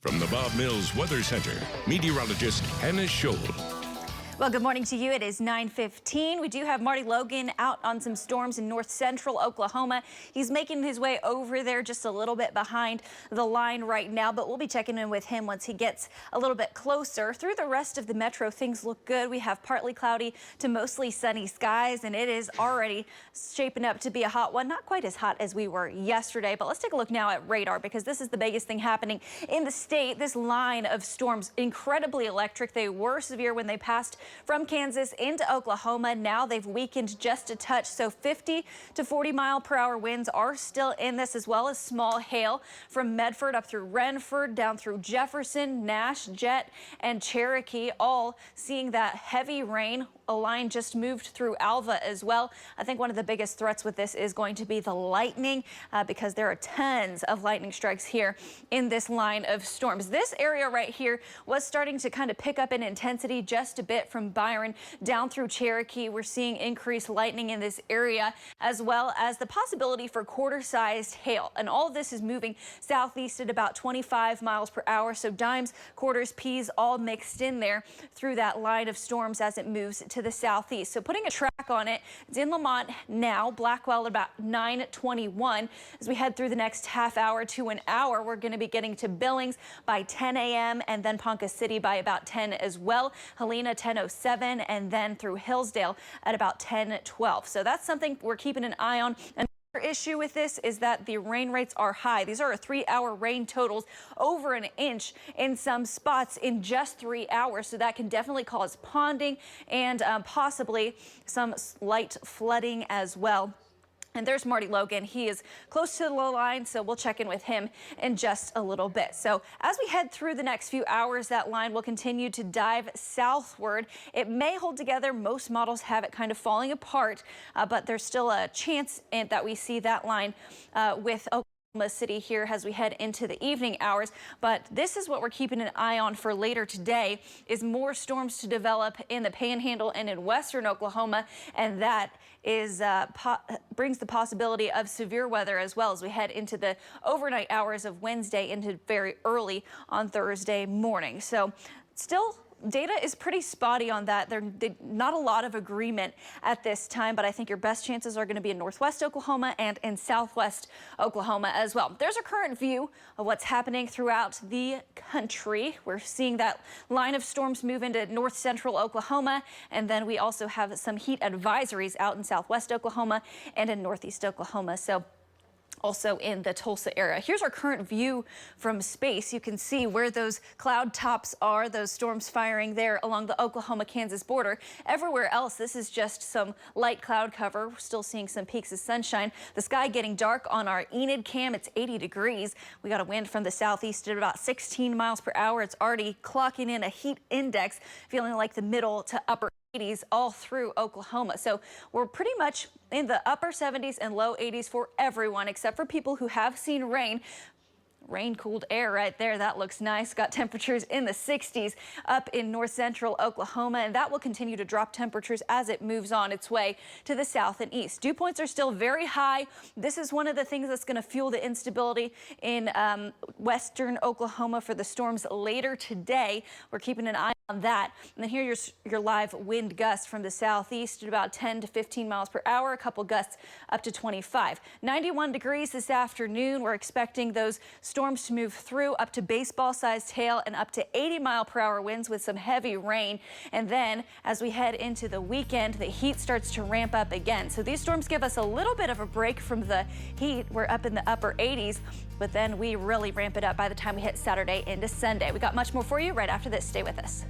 From the Bob Mills Weather Center, meteorologist Hannah Scholl. Well, good morning to you. It is 9:15. We do have Marty Logan out on some storms in north central Oklahoma. He's making his way over there just a little bit behind the line right now, but we'll be checking in with him once he gets a little bit closer. Through the rest of the metro, things look good. We have partly cloudy to mostly sunny skies, and it is already shaping up to be a hot one. Not quite as hot as we were yesterday, but let's take a look now at radar because this is the biggest thing happening in the state. This line of storms, incredibly electric. They were severe when they passed from Kansas into Oklahoma. Now they've weakened just a touch, so 50 to 40 mile per hour winds are still in this, as well as small hail from Medford up through Renford, down through Jefferson, Nash, Jet, and Cherokee, all seeing that heavy rain. A line just moved through Alva as well. I think one of the biggest threats with this is going to be the lightning because there are tons of lightning strikes here in this line of storms. This area right here was starting to kind of pick up in intensity just a bit from Byron down through Cherokee. We're seeing increased lightning in this area, as well as the possibility for quarter-sized hail. And all of this is moving southeast at about 25 miles per hour. So dimes, quarters, peas, all mixed in there through that line of storms as it moves to the southeast. So putting a track on it, it's in Lamont now, Blackwell at about 9:21. As we head through the next half hour to an hour, we're going to be getting to Billings by 10 a.m. and then Ponca City by about 10 as well. Helena 10:07 and then through Hillsdale at about 10:12. So that's something we're keeping an eye on. Another issue with this is that the rain rates are high. These are 3-hour rain totals, over an inch in some spots in just 3 hours. So that can definitely cause ponding and possibly some light flooding as well. And there's Marty Logan. He is close to the low line, so we'll check in with him in just a little bit. So as we head through the next few hours, that line will continue to dive southward. It may hold together. Most models have it kind of falling apart, but there's still a chance that we see that line with Oklahoma City here as we head into the evening hours. But this is what we're keeping an eye on for later today, is more storms to develop in the Panhandle and in western Oklahoma, and that is brings the possibility of severe weather as well as we head into the overnight hours of Wednesday into very early on Thursday morning. So still, data is pretty spotty on that. There's not a lot of agreement at this time, but I think your best chances are going to be in northwest Oklahoma and in southwest Oklahoma as well. There's a current view of what's happening throughout the country. We're seeing that line of storms move into north central Oklahoma, and then we also have some heat advisories out in southwest Oklahoma and in northeast Oklahoma. So also in the Tulsa area. Here's our current view from space. You can see where those cloud tops are, those storms firing there along the Oklahoma-Kansas border. Everywhere else, this is just some light cloud cover. We're still seeing some peaks of sunshine. The sky getting dark on our Enid cam. It's 80 degrees. We got a wind from the southeast at about 16 miles per hour. It's already clocking in a heat index, feeling like the middle to upper 80s all through Oklahoma. So we're pretty much in the upper 70s and low 80s for everyone except for people who have seen rain. Rain-cooled air right there. That looks nice. Got temperatures in the 60s up in north central Oklahoma, and that will continue to drop temperatures as it moves on its way to the south and east. Dew points are still very high. This is one of the things that's going to fuel the instability in western Oklahoma for the storms later today. We're keeping an eye on that. And then here's your live wind gusts from the southeast at about 10 to 15 miles per hour. A couple gusts up to 25. 91 degrees this afternoon. We're expecting those storms to move through up to baseball-sized hail and up to 80-mile-per-hour winds with some heavy rain. And then as we head into the weekend, the heat starts to ramp up again. So these storms give us a little bit of a break from the heat. We're up in the upper 80s, but then we really ramp it up by the time we hit Saturday into Sunday. We got much more for you right after this. Stay with us.